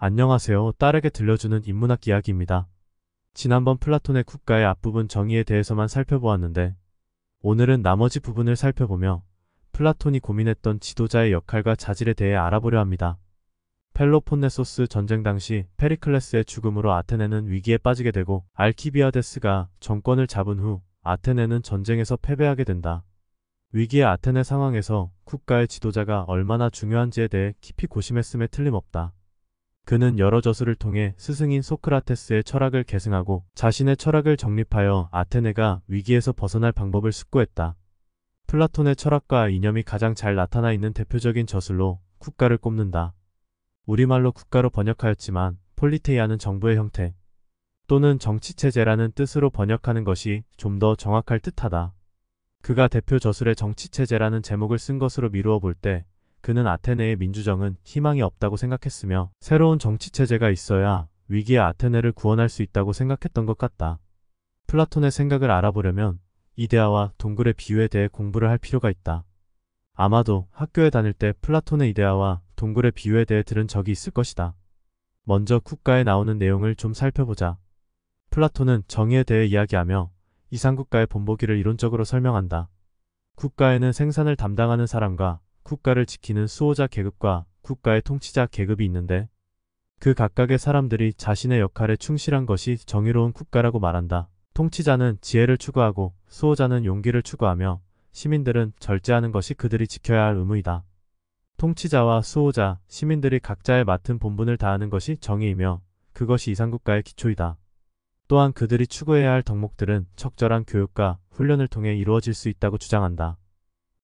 안녕하세요. 딸에게 들려주는 인문학 이야기입니다. 지난번 플라톤의 국가의 앞부분 정의에 대해서만 살펴보았는데 오늘은 나머지 부분을 살펴보며 플라톤이 고민했던 지도자의 역할과 자질에 대해 알아보려 합니다. 펠로폰네소스 전쟁 당시 페리클레스의 죽음으로 아테네는 위기에 빠지게 되고 알키비아데스가 정권을 잡은 후 아테네는 전쟁에서 패배하게 된다. 위기의 아테네 상황에서 국가의 지도자가 얼마나 중요한지에 대해 깊이 고심했음에 틀림없다. 그는 여러 저술을 통해 스승인 소크라테스의 철학을 계승하고 자신의 철학을 정립하여 아테네가 위기에서 벗어날 방법을 숙고했다. 플라톤의 철학과 이념이 가장 잘 나타나 있는 대표적인 저술로 국가를 꼽는다. 우리말로 국가로 번역하였지만 폴리테이아는 정부의 형태 또는 정치체제라는 뜻으로 번역하는 것이 좀 더 정확할 듯하다. 그가 대표 저술의 정치체제라는 제목을 쓴 것으로 미루어 볼 때 그는 아테네의 민주정은 희망이 없다고 생각했으며 새로운 정치체제가 있어야 위기의 아테네를 구원할 수 있다고 생각했던 것 같다. 플라톤의 생각을 알아보려면 이데아와 동굴의 비유에 대해 공부를 할 필요가 있다. 아마도 학교에 다닐 때 플라톤의 이데아와 동굴의 비유에 대해 들은 적이 있을 것이다. 먼저 국가에 나오는 내용을 좀 살펴보자. 플라톤은 정의에 대해 이야기하며 이상국가의 본보기를 이론적으로 설명한다. 국가에는 생산을 담당하는 사람과 국가를 지키는 수호자 계급과 국가의 통치자 계급이 있는데 그 각각의 사람들이 자신의 역할에 충실한 것이 정의로운 국가라고 말한다. 통치자는 지혜를 추구하고 수호자는 용기를 추구하며 시민들은 절제하는 것이 그들이 지켜야 할 의무이다. 통치자와 수호자, 시민들이 각자의 맡은 본분을 다하는 것이 정의이며 그것이 이상국가의 기초이다. 또한 그들이 추구해야 할 덕목들은 적절한 교육과 훈련을 통해 이루어질 수 있다고 주장한다.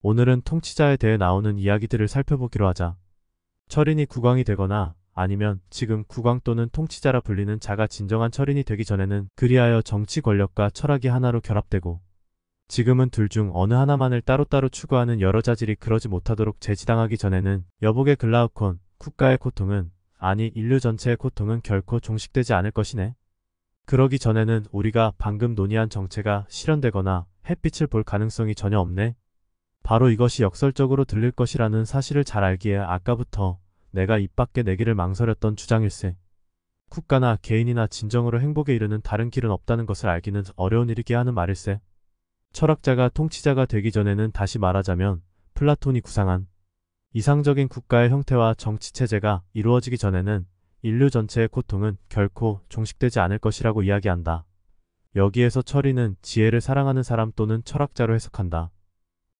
오늘은 통치자에 대해 나오는 이야기들을 살펴보기로 하자. 철인이 국왕이 되거나 아니면 지금 국왕 또는 통치자라 불리는 자가 진정한 철인이 되기 전에는 그리하여 정치 권력과 철학이 하나로 결합되고 지금은 둘 중 어느 하나만을 따로따로 추구하는 여러 자질이 그러지 못하도록 제지당하기 전에는 여복의 글라우콘, 국가의 고통은 아니 인류 전체의 고통은 결코 종식되지 않을 것이네. 그러기 전에는 우리가 방금 논의한 정체가 실현되거나 햇빛을 볼 가능성이 전혀 없네. 바로 이것이 역설적으로 들릴 것이라는 사실을 잘 알기에 아까부터 내가 입 밖에 내기를 망설였던 주장일세. 국가나 개인이나 진정으로 행복에 이르는 다른 길은 없다는 것을 알기는 어려운 일이게 하는 말일세. 철학자가 통치자가 되기 전에는 다시 말하자면 플라톤이 구상한 이상적인 국가의 형태와 정치체제가 이루어지기 전에는 인류 전체의 고통은 결코 종식되지 않을 것이라고 이야기한다. 여기에서 철인은 지혜를 사랑하는 사람 또는 철학자로 해석한다.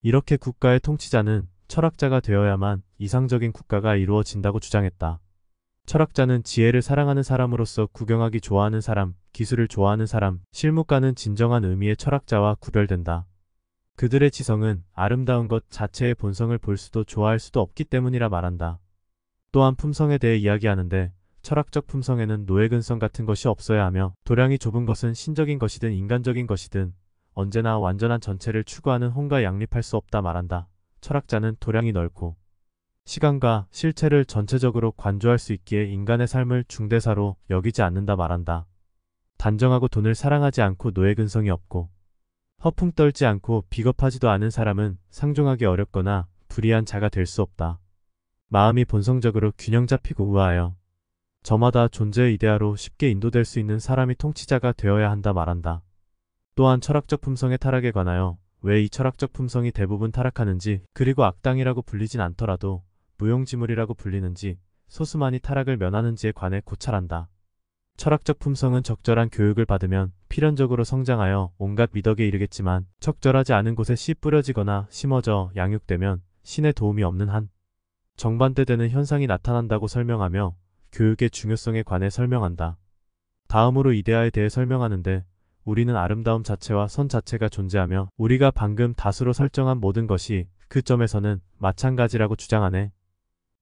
이렇게 국가의 통치자는 철학자가 되어야만 이상적인 국가가 이루어진다고 주장했다. 철학자는 지혜를 사랑하는 사람으로서 구경하기 좋아하는 사람, 기술을 좋아하는 사람, 실무가는 진정한 의미의 철학자와 구별된다. 그들의 지성은 아름다운 것 자체의 본성을 볼 수도 좋아할 수도 없기 때문이라 말한다. 또한 품성에 대해 이야기하는데 철학적 품성에는 노예근성 같은 것이 없어야 하며 도량이 좁은 것은 신적인 것이든 인간적인 것이든 언제나 완전한 전체를 추구하는 혼과 양립할 수 없다 말한다. 철학자는 도량이 넓고 시간과 실체를 전체적으로 관조할 수 있기에 인간의 삶을 중대사로 여기지 않는다 말한다. 단정하고 돈을 사랑하지 않고 노예근성이 없고 허풍 떨지 않고 비겁하지도 않은 사람은 상종하기 어렵거나 불의한 자가 될 수 없다. 마음이 본성적으로 균형 잡히고 우아하여 저마다 존재의 이데아로 쉽게 인도될 수 있는 사람이 통치자가 되어야 한다 말한다. 또한 철학적 품성의 타락에 관하여 왜 이 철학적 품성이 대부분 타락하는지 그리고 악당이라고 불리진 않더라도 무용지물이라고 불리는지 소수만이 타락을 면하는지에 관해 고찰한다. 철학적 품성은 적절한 교육을 받으면 필연적으로 성장하여 온갖 미덕에 이르겠지만 적절하지 않은 곳에 씨 뿌려지거나 심어져 양육되면 신의 도움이 없는 한 정반대되는 현상이 나타난다고 설명하며 교육의 중요성에 관해 설명한다. 다음으로 이데아에 대해 설명하는데 우리는 아름다움 자체와 선 자체가 존재하며 우리가 방금 다수로 설정한 모든 것이 그 점에서는 마찬가지라고 주장하네.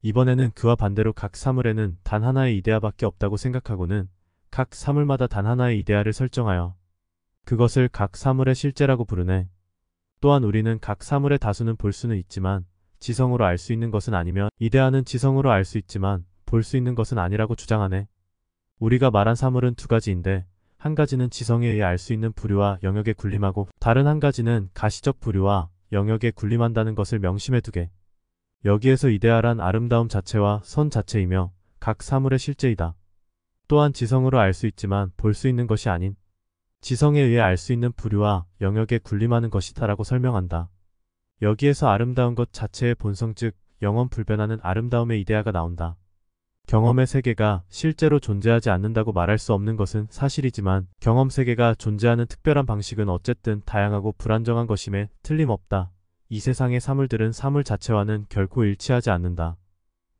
이번에는 그와 반대로 각 사물에는 단 하나의 이데아밖에 없다고 생각하고는 각 사물마다 단 하나의 이데아를 설정하여 그것을 각 사물의 실제라고 부르네. 또한 우리는 각 사물의 다수는 볼 수는 있지만 지성으로 알 수 있는 것은 아니며 이데아는 지성으로 알 수 있지만 볼 수 있는 것은 아니라고 주장하네. 우리가 말한 사물은 두 가지인데 한 가지는 지성에 의해 알 수 있는 부류와 영역에 군림하고 다른 한 가지는 가시적 부류와 영역에 군림한다는 것을 명심해 두게. 여기에서 이데아란 아름다움 자체와 선 자체이며 각 사물의 실제이다. 또한 지성으로 알 수 있지만 볼 수 있는 것이 아닌 지성에 의해 알 수 있는 부류와 영역에 군림하는 것이다라고 설명한다. 여기에서 아름다운 것 자체의 본성 즉 영원 불변하는 아름다움의 이데아가 나온다. 경험의 세계가 실제로 존재하지 않는다고 말할 수 없는 것은 사실이지만 경험 세계가 존재하는 특별한 방식은 어쨌든 다양하고 불안정한 것임에 틀림없다. 이 세상의 사물들은 사물 자체와는 결코 일치하지 않는다.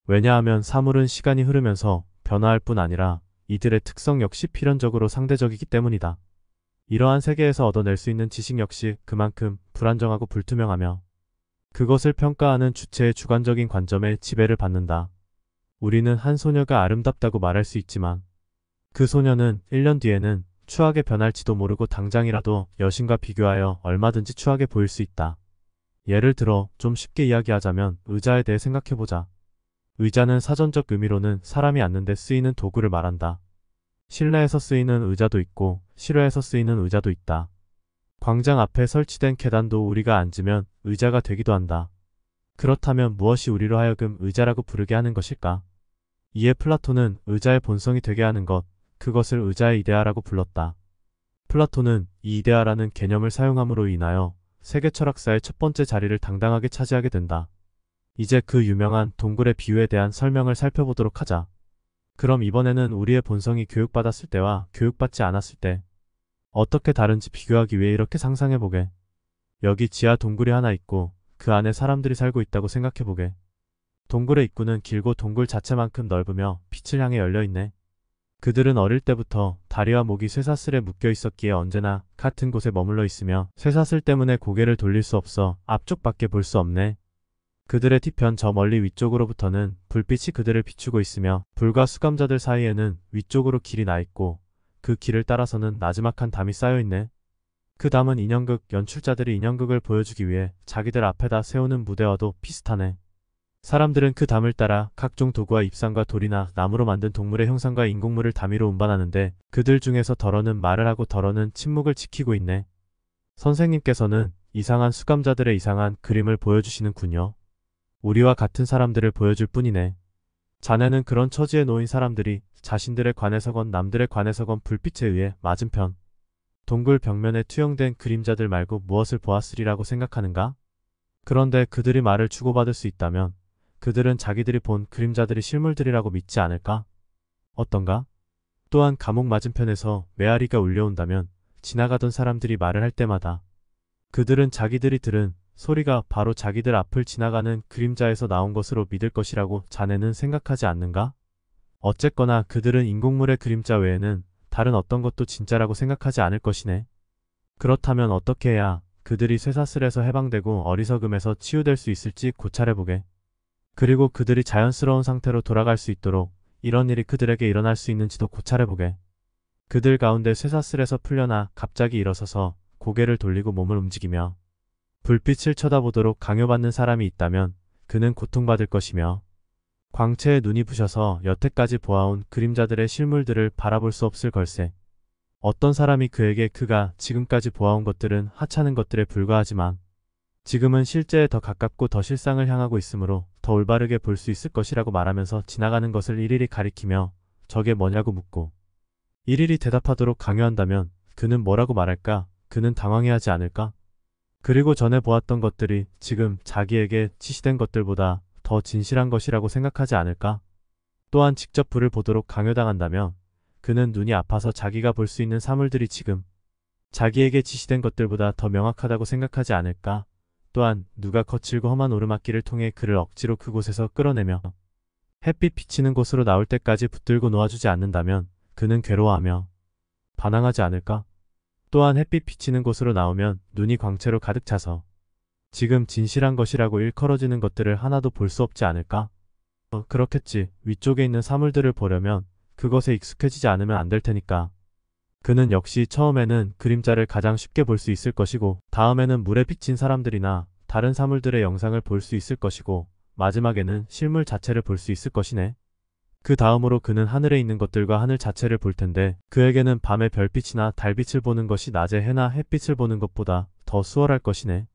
왜냐하면 사물은 시간이 흐르면서 변화할 뿐 아니라 이들의 특성 역시 필연적으로 상대적이기 때문이다. 이러한 세계에서 얻어낼 수 있는 지식 역시 그만큼 불안정하고 불투명하며 그것을 평가하는 주체의 주관적인 관점에 지배를 받는다. 우리는 한 소녀가 아름답다고 말할 수 있지만 그 소녀는 1년 뒤에는 추하게 변할지도 모르고 당장이라도 여신과 비교하여 얼마든지 추하게 보일 수 있다. 예를 들어 좀 쉽게 이야기하자면 의자에 대해 생각해보자. 의자는 사전적 의미로는 사람이 앉는데 쓰이는 도구를 말한다. 실내에서 쓰이는 의자도 있고 실외에서 쓰이는 의자도 있다. 광장 앞에 설치된 계단도 우리가 앉으면 의자가 되기도 한다. 그렇다면 무엇이 우리로 하여금 의자라고 부르게 하는 것일까? 이에 플라톤은 의자의 본성이 되게 하는 것, 그것을 의자의 이데아라고 불렀다. 플라톤은 이 이데아라는 개념을 사용함으로 인하여 세계 철학사의 첫 번째 자리를 당당하게 차지하게 된다. 이제 그 유명한 동굴의 비유에 대한 설명을 살펴보도록 하자. 그럼 이번에는 우리의 본성이 교육받았을 때와 교육받지 않았을 때 어떻게 다른지 비교하기 위해 이렇게 상상해보게. 여기 지하 동굴이 하나 있고 그 안에 사람들이 살고 있다고 생각해보게. 동굴의 입구는 길고 동굴 자체만큼 넓으며 빛을 향해 열려있네. 그들은 어릴 때부터 다리와 목이 쇠사슬에 묶여 있었기에 언제나 같은 곳에 머물러 있으며 쇠사슬 때문에 고개를 돌릴 수 없어 앞쪽밖에 볼 수 없네. 그들의 뒤편 저 멀리 위쪽으로부터는 불빛이 그들을 비추고 있으며 불과 수감자들 사이에는 위쪽으로 길이 나 있고 그 길을 따라서는 나지막한 담이 쌓여 있네. 그 담은 인형극 연출자들이 인형극을 보여주기 위해 자기들 앞에다 세우는 무대와도 비슷하네. 사람들은 그 담을 따라 각종 도구와 입상과 돌이나 나무로 만든 동물의 형상과 인공물을 담위로 운반하는데 그들 중에서 덜어는 말을 하고 덜어는 침묵을 지키고 있네. 선생님께서는 이상한 수감자들의 이상한 그림을 보여주시는군요. 우리와 같은 사람들을 보여줄 뿐이네. 자네는 그런 처지에 놓인 사람들이 자신들의 관에서건 남들의 관에서건 불빛에 의해 맞은편 동굴 벽면에 투영된 그림자들 말고 무엇을 보았으리라고 생각하는가? 그런데 그들이 말을 주고받을 수 있다면 그들은 자기들이 본 그림자들이 실물들이라고 믿지 않을까? 어떤가? 또한 감옥 맞은편에서 메아리가 울려온다면 지나가던 사람들이 말을 할 때마다 그들은 자기들이 들은 소리가 바로 자기들 앞을 지나가는 그림자에서 나온 것으로 믿을 것이라고 자네는 생각하지 않는가? 어쨌거나 그들은 인공물의 그림자 외에는 다른 어떤 것도 진짜라고 생각하지 않을 것이네. 그렇다면 어떻게 해야 그들이 쇠사슬에서 해방되고 어리석음에서 치유될 수 있을지 고찰해보게. 그리고 그들이 자연스러운 상태로 돌아갈 수 있도록 이런 일이 그들에게 일어날 수 있는지도 고찰해보게. 그들 가운데 쇠사슬에서 풀려나 갑자기 일어서서 고개를 돌리고 몸을 움직이며 불빛을 쳐다보도록 강요받는 사람이 있다면 그는 고통받을 것이며 광채에 눈이 부셔서 여태까지 보아온 그림자들의 실물들을 바라볼 수 없을 걸세. 어떤 사람이 그에게 그가 지금까지 보아온 것들은 하찮은 것들에 불과하지만 지금은 실제에 더 가깝고 더 실상을 향하고 있으므로 더 올바르게 볼 수 있을 것이라고 말하면서 지나가는 것을 일일이 가리키며 저게 뭐냐고 묻고 일일이 대답하도록 강요한다면 그는 뭐라고 말할까? 그는 당황해하지 않을까? 그리고 전에 보았던 것들이 지금 자기에게 지시된 것들보다 더 진실한 것이라고 생각하지 않을까? 또한 직접 불을 보도록 강요당한다면 그는 눈이 아파서 자기가 볼 수 있는 사물들이 지금 자기에게 지시된 것들보다 더 명확하다고 생각하지 않을까? 또한 누가 거칠고 험한 오르막길을 통해 그를 억지로 그곳에서 끌어내며 햇빛 비치는 곳으로 나올 때까지 붙들고 놓아주지 않는다면 그는 괴로워하며 반항하지 않을까? 또한 햇빛 비치는 곳으로 나오면 눈이 광채로 가득 차서 지금 진실한 것이라고 일컬어지는 것들을 하나도 볼 수 없지 않을까? 그렇겠지. 위쪽에 있는 사물들을 보려면 그것에 익숙해지지 않으면 안 될 테니까. 그는 역시 처음에는 그림자를 가장 쉽게 볼 수 있을 것이고 다음에는 물에 비친 사람들이나 다른 사물들의 영상을 볼 수 있을 것이고 마지막에는 실물 자체를 볼 수 있을 것이네. 그 다음으로 그는 하늘에 있는 것들과 하늘 자체를 볼 텐데 그에게는 밤의 별빛이나 달빛을 보는 것이 낮에 해나 햇빛을 보는 것보다 더 수월할 것이네.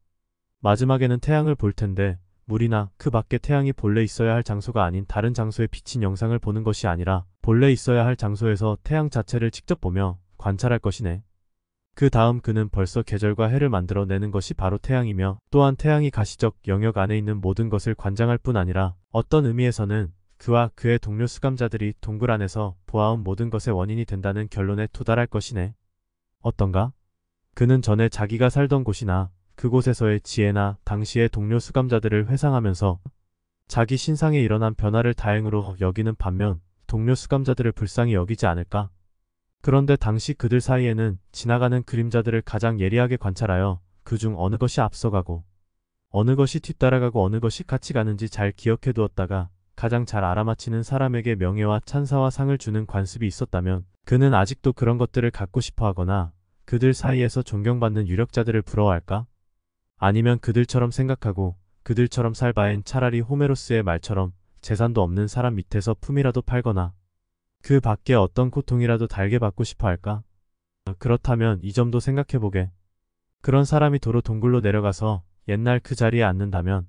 마지막에는 태양을 볼 텐데 물이나 그 밖에 태양이 본래 있어야 할 장소가 아닌 다른 장소에 비친 영상을 보는 것이 아니라 본래 있어야 할 장소에서 태양 자체를 직접 보며 관찰할 것이네. 그 다음 그는 벌써 계절과 해를 만들어내는 것이 바로 태양이며 또한 태양이 가시적 영역 안에 있는 모든 것을 관장할 뿐 아니라 어떤 의미에서는 그와 그의 동료 수감자들이 동굴 안에서 보아온 모든 것의 원인이 된다는 결론에 도달할 것이네. 어떤가? 그는 전에 자기가 살던 곳이나 그곳에서의 지혜나 당시의 동료 수감자들을 회상하면서 자기 신상에 일어난 변화를 다행으로 여기는 반면 동료 수감자들을 불쌍히 여기지 않을까? 그런데 당시 그들 사이에는 지나가는 그림자들을 가장 예리하게 관찰하여 그중 어느 것이 앞서가고 어느 것이 뒤따라가고 어느 것이 같이 가는지 잘 기억해 두었다가 가장 잘 알아맞히는 사람에게 명예와 찬사와 상을 주는 관습이 있었다면 그는 아직도 그런 것들을 갖고 싶어 하거나 그들 사이에서 존경받는 유력자들을 부러워할까? 아니면 그들처럼 생각하고 그들처럼 살 바엔 차라리 호메로스의 말처럼 재산도 없는 사람 밑에서 품이라도 팔거나 그 밖에 어떤 고통이라도 달게 받고 싶어 할까? 그렇다면 이 점도 생각해보게. 그런 사람이 도로 동굴로 내려가서 옛날 그 자리에 앉는다면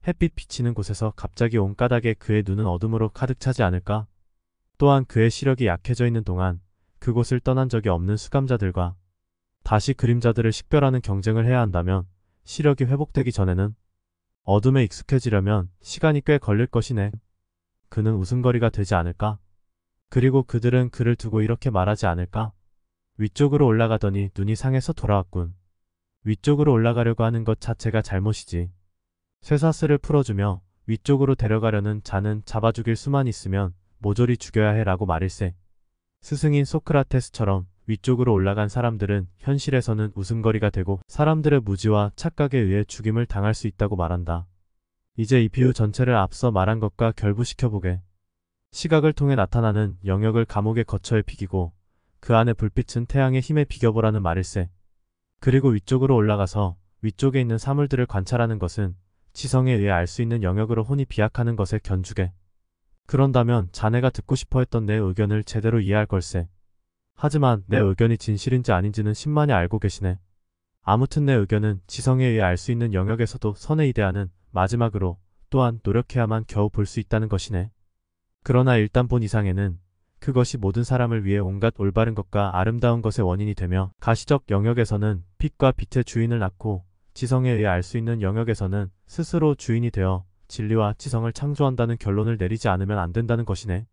햇빛 비치는 곳에서 갑자기 온 까닭에 그의 눈은 어둠으로 가득 차지 않을까? 또한 그의 시력이 약해져 있는 동안 그곳을 떠난 적이 없는 수감자들과 다시 그림자들을 식별하는 경쟁을 해야 한다면 시력이 회복되기 전에는 어둠에 익숙해지려면 시간이 꽤 걸릴 것이네. 그는 웃음거리가 되지 않을까? 그리고 그들은 그를 두고 이렇게 말하지 않을까? 위쪽으로 올라가더니 눈이 상해서 돌아왔군. 위쪽으로 올라가려고 하는 것 자체가 잘못이지. 쇠사슬을 풀어주며 위쪽으로 데려가려는 자는 잡아 죽일 수만 있으면 모조리 죽여야 해 라고 말일세. 스승인 소크라테스처럼 위쪽으로 올라간 사람들은 현실에서는 웃음거리가 되고 사람들의 무지와 착각에 의해 죽임을 당할 수 있다고 말한다. 이제 이 비유 전체를 앞서 말한 것과 결부시켜보게. 시각을 통해 나타나는 영역을 감옥의 거처에 비기고 그 안에 불빛은 태양의 힘에 비겨보라는 말일세. 그리고 위쪽으로 올라가서 위쪽에 있는 사물들을 관찰하는 것은 지성에 의해 알 수 있는 영역으로 혼이 비약하는 것에 견주게. 그런다면 자네가 듣고 싶어 했던 내 의견을 제대로 이해할 걸세. 하지만 내 의견이 진실인지 아닌지는 신만이 알고 계시네. 아무튼 내 의견은 지성에 의해 알 수 있는 영역에서도 선에 이대하는 마지막으로 또한 노력해야만 겨우 볼 수 있다는 것이네. 그러나 일단 본 이상에는 그것이 모든 사람을 위해 온갖 올바른 것과 아름다운 것의 원인이 되며 가시적 영역에서는 빛과 빛의 주인을 낳고 지성에 의해 알 수 있는 영역에서는 스스로 주인이 되어 진리와 지성을 창조한다는 결론을 내리지 않으면 안 된다는 것이네.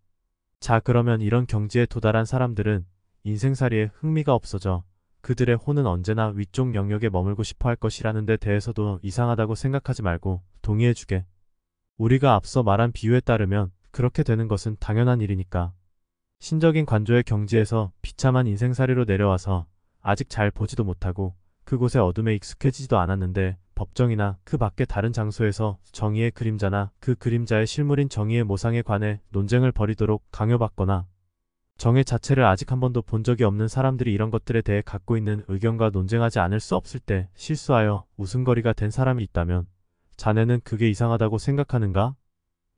자, 그러면 이런 경지에 도달한 사람들은 인생살이에 흥미가 없어져 그들의 혼은 언제나 위쪽 영역에 머물고 싶어 할 것이라는 데 대해서도 이상하다고 생각하지 말고 동의해주게. 우리가 앞서 말한 비유에 따르면 그렇게 되는 것은 당연한 일이니까. 신적인 관조의 경지에서 비참한 인생살이로 내려와서 아직 잘 보지도 못하고 그곳의 어둠에 익숙해지지도 않았는데 법정이나 그 밖의 다른 장소에서 정의의 그림자나 그 그림자의 실물인 정의의 모상에 관해 논쟁을 벌이도록 강요받거나 정의 자체를 아직 한 번도 본 적이 없는 사람들이 이런 것들에 대해 갖고 있는 의견과 논쟁하지 않을 수 없을 때 실수하여 웃음거리가 된 사람이 있다면 자네는 그게 이상하다고 생각하는가?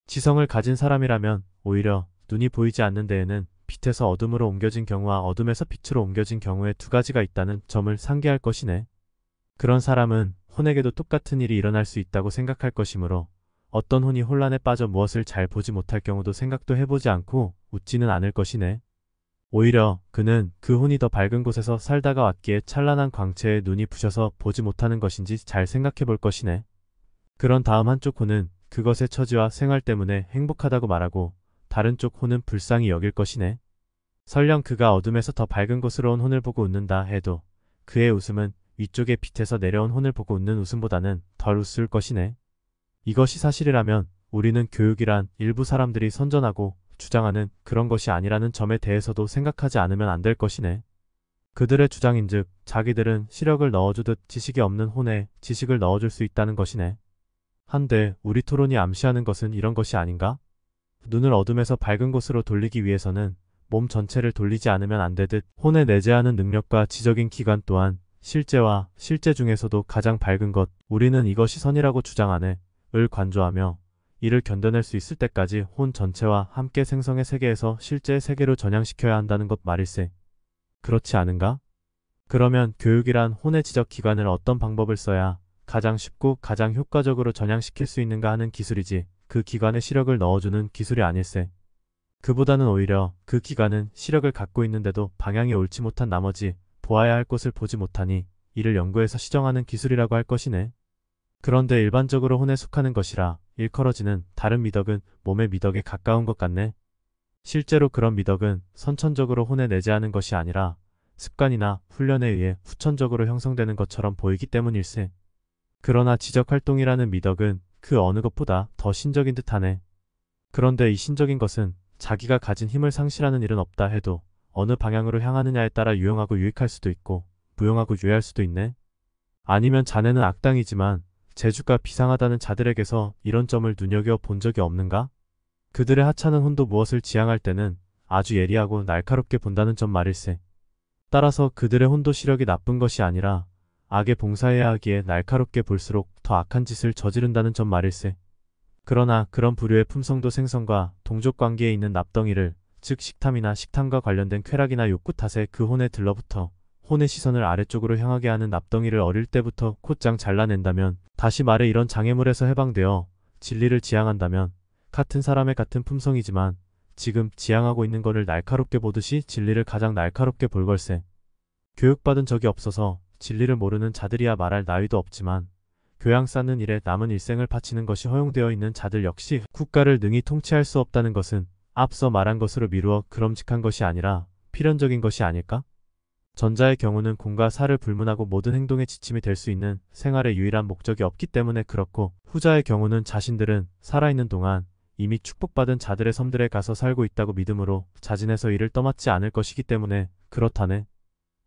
지성을 가진 사람이라면 오히려 눈이 보이지 않는 데에는 빛에서 어둠으로 옮겨진 경우와 어둠에서 빛으로 옮겨진 경우에 두 가지가 있다는 점을 상기할 것이네. 그런 사람은 혼에게도 똑같은 일이 일어날 수 있다고 생각할 것이므로 어떤 혼이 혼란에 빠져 무엇을 잘 보지 못할 경우도 생각도 해보지 않고 웃지는 않을 것이네. 오히려 그는 그 혼이 더 밝은 곳에서 살다가 왔기에 찬란한 광채에 눈이 부셔서 보지 못하는 것인지 잘 생각해 볼 것이네. 그런 다음 한쪽 혼은 그것의 처지와 생활 때문에 행복하다고 말하고 다른 쪽 혼은 불쌍히 여길 것이네. 설령 그가 어둠에서 더 밝은 곳으로 온 혼을 보고 웃는다 해도 그의 웃음은 위쪽의 빛에서 내려온 혼을 보고 웃는 웃음보다는 덜 웃을 것이네. 이것이 사실이라면 우리는 교육이란 일부 사람들이 선전하고 주장하는 그런 것이 아니라는 점에 대해서도 생각하지 않으면 안 될 것이네. 그들의 주장인즉 자기들은 시력을 넣어주듯 지식이 없는 혼에 지식을 넣어줄 수 있다는 것이네. 한데 우리 토론이 암시하는 것은 이런 것이 아닌가? 눈을 어둠에서 밝은 곳으로 돌리기 위해서는 몸 전체를 돌리지 않으면 안 되듯 혼에 내재하는 능력과 지적인 기관 또한 실제와 실제 중에서도 가장 밝은 것, 우리는 이것이 선이라고 주장하네 을 관조하며 이를 견뎌낼 수 있을 때까지 혼 전체와 함께 생성의 세계에서 실제의 세계로 전향시켜야 한다는 것 말일세. 그렇지 않은가? 그러면 교육이란 혼의 지적 기관을 어떤 방법을 써야 가장 쉽고 가장 효과적으로 전향시킬 수 있는가 하는 기술이지 그 기관에 시력을 넣어주는 기술이 아닐세. 그보다는 오히려 그 기관은 시력을 갖고 있는데도 방향이 옳지 못한 나머지 보아야 할 곳을 보지 못하니 이를 연구해서 시정하는 기술이라고 할 것이네. 그런데 일반적으로 혼에 속하는 것이라 일컬어지는 다른 미덕은 몸의 미덕에 가까운 것 같네. 실제로 그런 미덕은 선천적으로 혼에 내재하는 것이 아니라 습관이나 훈련에 의해 후천적으로 형성되는 것처럼 보이기 때문일세. 그러나 지적활동이라는 미덕은 그 어느 것보다 더 신적인 듯하네. 그런데 이 신적인 것은 자기가 가진 힘을 상실하는 일은 없다 해도 어느 방향으로 향하느냐에 따라 유용하고 유익할 수도 있고 무용하고 유해할 수도 있네. 아니면 자네는 악당이지만 재주가 비상하다는 자들에게서 이런 점을 눈여겨본 적이 없는가? 그들의 하찮은 혼도 무엇을 지향할 때는 아주 예리하고 날카롭게 본다는 점 말일세. 따라서 그들의 혼도 시력이 나쁜 것이 아니라 악에 봉사해야 하기에 날카롭게 볼수록 더 악한 짓을 저지른다는 점 말일세. 그러나 그런 부류의 품성도 생선과 동족관계에 있는 납덩이를, 즉 식탐이나 식탐과 관련된 쾌락이나 욕구 탓에 그 혼에 들러붙어 혼의 시선을 아래쪽으로 향하게 하는 납덩이를 어릴 때부터 곧장 잘라낸다면, 다시 말해 이런 장애물에서 해방되어 진리를 지향한다면 같은 사람의 같은 품성이지만 지금 지향하고 있는 것을 날카롭게 보듯이 진리를 가장 날카롭게 볼 걸세. 교육받은 적이 없어서 진리를 모르는 자들이야 말할 나위도 없지만 교양 쌓는 일에 남은 일생을 바치는 것이 허용되어 있는 자들 역시 국가를 능히 통치할 수 없다는 것은 앞서 말한 것으로 미루어 그럼직한 것이 아니라 필연적인 것이 아닐까? 전자의 경우는 공과 사를 불문하고 모든 행동의 지침이 될 수 있는 생활의 유일한 목적이 없기 때문에 그렇고, 후자의 경우는 자신들은 살아있는 동안 이미 축복받은 자들의 섬들에 가서 살고 있다고 믿음으로 자진해서 이를 떠맡지 않을 것이기 때문에 그렇다네.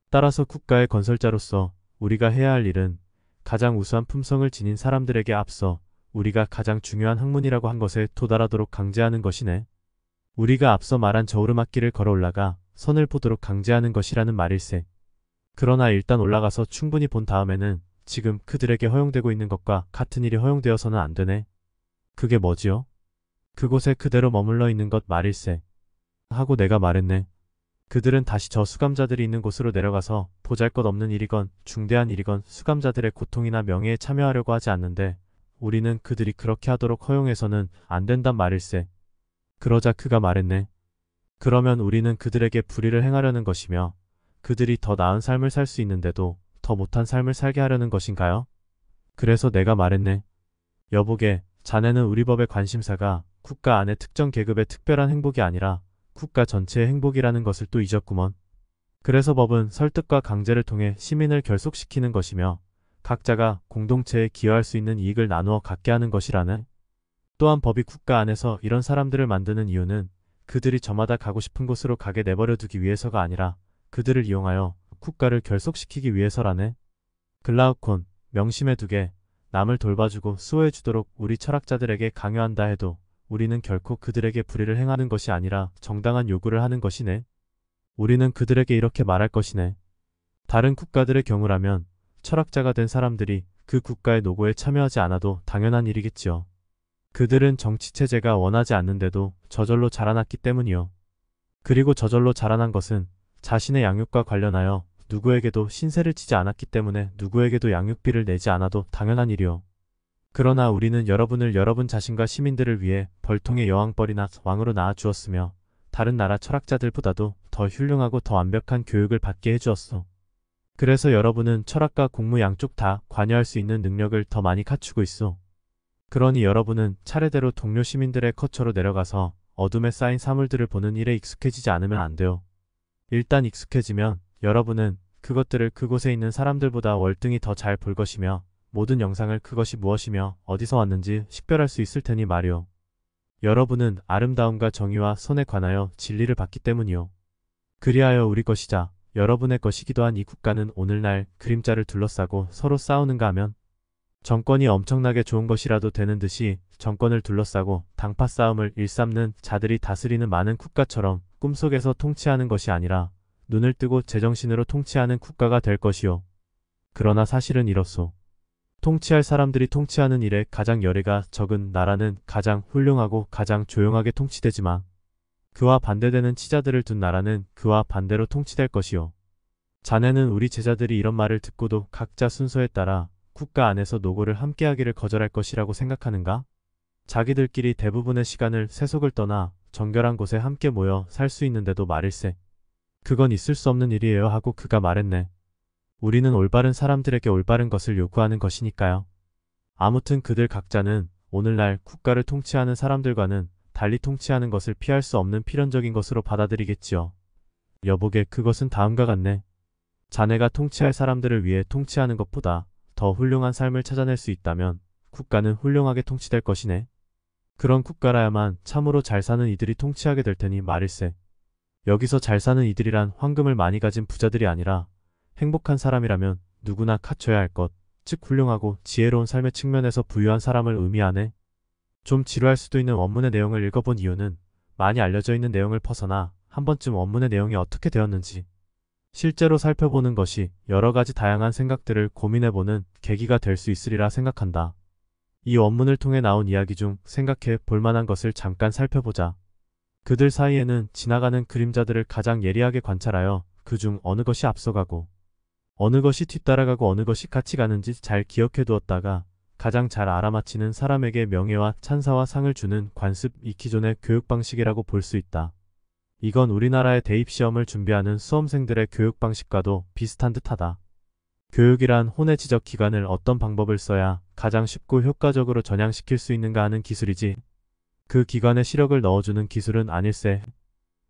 따라서 국가의 건설자로서 우리가 해야 할 일은 가장 우수한 품성을 지닌 사람들에게 앞서 우리가 가장 중요한 학문이라고 한 것에 도달하도록 강제하는 것이네. 우리가 앞서 말한 저오르막길을 걸어 올라가 선을 보도록 강제하는 것이라는 말일세. 그러나 일단 올라가서 충분히 본 다음에는 지금 그들에게 허용되고 있는 것과 같은 일이 허용되어서는 안 되네. 그게 뭐지요? 그곳에 그대로 머물러 있는 것 말일세. 하고 내가 말했네. 그들은 다시 저 수감자들이 있는 곳으로 내려가서 보잘것없는 일이건 중대한 일이건 수감자들의 고통이나 명예에 참여하려고 하지 않는데 우리는 그들이 그렇게 하도록 허용해서는 안 된단 말일세. 그러자 그가 말했네. 그러면 우리는 그들에게 불의를 행하려는 것이며 그들이 더 나은 삶을 살 수 있는데도 더 못한 삶을 살게 하려는 것인가요? 그래서 내가 말했네. 여보게, 자네는 우리 법의 관심사가 국가 안의 특정 계급의 특별한 행복이 아니라 국가 전체의 행복이라는 것을 또 잊었구먼. 그래서 법은 설득과 강제를 통해 시민을 결속시키는 것이며 각자가 공동체에 기여할 수 있는 이익을 나누어 갖게 하는 것이라네. 또한 법이 국가 안에서 이런 사람들을 만드는 이유는 그들이 저마다 가고 싶은 곳으로 가게 내버려 두기 위해서가 아니라 그들을 이용하여 국가를 결속시키기 위해서라네. 글라우콘, 명심해 두게. 남을 돌봐주고 수호해주도록 우리 철학자들에게 강요한다 해도 우리는 결코 그들에게 불의를 행하는 것이 아니라 정당한 요구를 하는 것이네. 우리는 그들에게 이렇게 말할 것이네. 다른 국가들의 경우라면 철학자가 된 사람들이 그 국가의 노고에 참여하지 않아도 당연한 일이겠지요. 그들은 정치체제가 원하지 않는데도 저절로 자라났기 때문이요. 그리고 저절로 자라난 것은 자신의 양육과 관련하여 누구에게도 신세를 지지 않았기 때문에 누구에게도 양육비를 내지 않아도 당연한 일이요. 그러나 우리는 여러분을 여러분 자신과 시민들을 위해 벌통의 여왕벌이나 왕으로 낳아주었으며 다른 나라 철학자들보다도 더 훌륭하고 더 완벽한 교육을 받게 해주었소. 그래서 여러분은 철학과 공무 양쪽 다 관여할 수 있는 능력을 더 많이 갖추고 있소. 그러니 여러분은 차례대로 동료 시민들의 거처로 내려가서 어둠에 쌓인 사물들을 보는 일에 익숙해지지 않으면 안 돼요. 일단 익숙해지면 여러분은 그것들을 그곳에 있는 사람들보다 월등히 더 잘 볼 것이며 모든 영상을 그것이 무엇이며 어디서 왔는지 식별할 수 있을 테니 말이오. 여러분은 아름다움과 정의와 선에 관하여 진리를 받기 때문이요. 그리하여 우리 것이자 여러분의 것이기도 한 이 국가는 오늘날 그림자를 둘러싸고 서로 싸우는가 하면 정권이 엄청나게 좋은 것이라도 되는 듯이 정권을 둘러싸고 당파 싸움을 일삼는 자들이 다스리는 많은 국가처럼 꿈속에서 통치하는 것이 아니라 눈을 뜨고 제정신으로 통치하는 국가가 될 것이요. 그러나 사실은 이렇소. 통치할 사람들이 통치하는 일에 가장 열애가 적은 나라는 가장 훌륭하고 가장 조용하게 통치되지만 그와 반대되는 치자들을 둔 나라는 그와 반대로 통치될 것이요. 자네는 우리 제자들이 이런 말을 듣고도 각자 순서에 따라 국가 안에서 노고를 함께하기를 거절할 것이라고 생각하는가? 자기들끼리 대부분의 시간을 세속을 떠나 정결한 곳에 함께 모여 살 수 있는데도 말일세. 그건 있을 수 없는 일이에요 하고 그가 말했네. 우리는 올바른 사람들에게 올바른 것을 요구하는 것이니까요. 아무튼 그들 각자는 오늘날 국가를 통치하는 사람들과는 달리 통치하는 것을 피할 수 없는 필연적인 것으로 받아들이겠지요. 여보게 그것은 다음과 같네. 자네가 통치할 사람들을 위해 통치하는 것보다 더 훌륭한 삶을 찾아낼 수 있다면 국가는 훌륭하게 통치될 것이네. 그런 국가라야만 참으로 잘 사는 이들이 통치하게 될 테니 말일세. 여기서 잘 사는 이들이란 황금을 많이 가진 부자들이 아니라 행복한 사람이라면 누구나 갖춰야 할 것, 즉 훌륭하고 지혜로운 삶의 측면에서 부유한 사람을 의미하네. 좀 지루할 수도 있는 원문의 내용을 읽어본 이유는 많이 알려져 있는 내용을 벗어나 한 번쯤 원문의 내용이 어떻게 되었는지 실제로 살펴보는 것이 여러 가지 다양한 생각들을 고민해보는 계기가 될 수 있으리라 생각한다. 이 원문을 통해 나온 이야기 중 생각해 볼 만한 것을 잠깐 살펴보자. 그들 사이에는 지나가는 그림자들을 가장 예리하게 관찰하여 그중 어느 것이 앞서가고 어느 것이 뒤따라가고 어느 것이 같이 가는지 잘 기억해 두었다가 가장 잘 알아맞히는 사람에게 명예와 찬사와 상을 주는 관습이 기존의 교육 방식이라고 볼 수 있다. 이건 우리나라의 대입시험을 준비하는 수험생들의 교육 방식과도 비슷한 듯하다. 교육이란 혼의 지적 기관을 어떤 방법을 써야 가장 쉽고 효과적으로 전향시킬 수 있는가 하는 기술이지. 그 기관에 시력을 넣어주는 기술은 아닐세.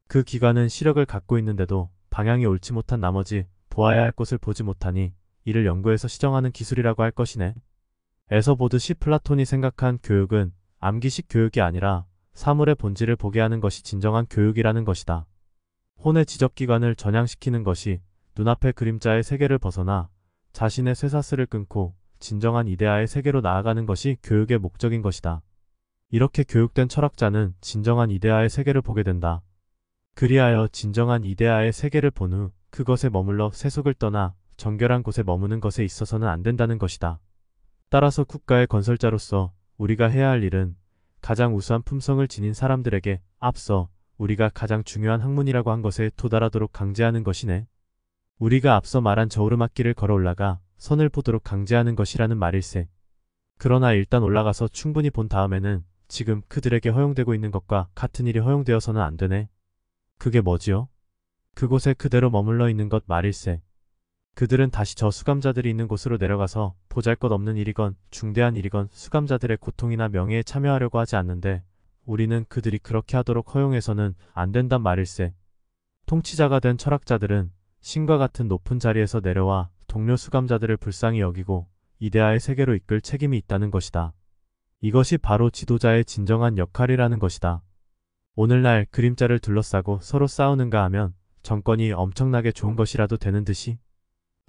그 기관은 시력을 갖고 있는데도 방향이 옳지 못한 나머지 보아야 할 곳을 보지 못하니 이를 연구해서 시정하는 기술이라고 할 것이네. 에서 보듯이 플라톤이 생각한 교육은 암기식 교육이 아니라 사물의 본질을 보게 하는 것이 진정한 교육이라는 것이다. 혼의 지적기관을 전향시키는 것이 눈앞의 그림자의 세계를 벗어나 자신의 쇠사슬을 끊고 진정한 이데아의 세계로 나아가는 것이 교육의 목적인 것이다. 이렇게 교육된 철학자는 진정한 이데아의 세계를 보게 된다. 그리하여 진정한 이데아의 세계를 본 후 그것에 머물러 세속을 떠나 정결한 곳에 머무는 것에 있어서는 안 된다는 것이다. 따라서 국가의 건설자로서 우리가 해야 할 일은 가장 우수한 품성을 지닌 사람들에게 앞서 우리가 가장 중요한 학문이라고 한 것에 도달하도록 강제하는 것이네. 우리가 앞서 말한 저 오르막길을 걸어 올라가 선을 보도록 강제하는 것이라는 말일세. 그러나 일단 올라가서 충분히 본 다음에는 지금 그들에게 허용되고 있는 것과 같은 일이 허용되어서는 안 되네. 그게 뭐지요? 그곳에 그대로 머물러 있는 것 말일세. 그들은 다시 저 수감자들이 있는 곳으로 내려가서 보잘것없는 일이건 중대한 일이건 수감자들의 고통이나 명예에 참여하려고 하지 않는데 우리는 그들이 그렇게 하도록 허용해서는 안 된단 말일세. 통치자가 된 철학자들은 신과 같은 높은 자리에서 내려와 동료 수감자들을 불쌍히 여기고 이데아의 세계로 이끌 책임이 있다는 것이다. 이것이 바로 지도자의 진정한 역할이라는 것이다. 오늘날 그림자를 둘러싸고 서로 싸우는가 하면 정권이 엄청나게 좋은 것이라도 되는 듯이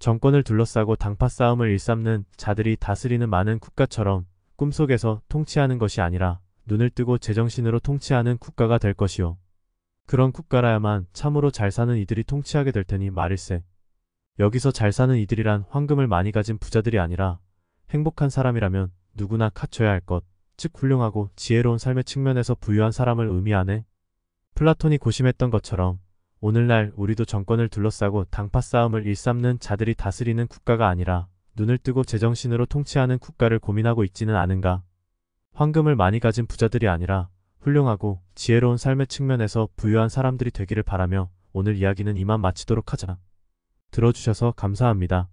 정권을 둘러싸고 당파 싸움을 일삼는 자들이 다스리는 많은 국가처럼 꿈속에서 통치하는 것이 아니라 눈을 뜨고 제정신으로 통치하는 국가가 될 것이요. 그런 국가라야만 참으로 잘 사는 이들이 통치하게 될 테니 말일세. 여기서 잘 사는 이들이란 황금을 많이 가진 부자들이 아니라 행복한 사람이라면 누구나 갖춰야 할 것, 즉 훌륭하고 지혜로운 삶의 측면에서 부유한 사람을 의미하네. 플라톤이 고심했던 것처럼 오늘날 우리도 정권을 둘러싸고 당파 싸움을 일삼는 자들이 다스리는 국가가 아니라 눈을 뜨고 제정신으로 통치하는 국가를 고민하고 있지는 않은가. 황금을 많이 가진 부자들이 아니라 훌륭하고 지혜로운 삶의 측면에서 부유한 사람들이 되기를 바라며 오늘 이야기는 이만 마치도록 하자. 들어주셔서 감사합니다.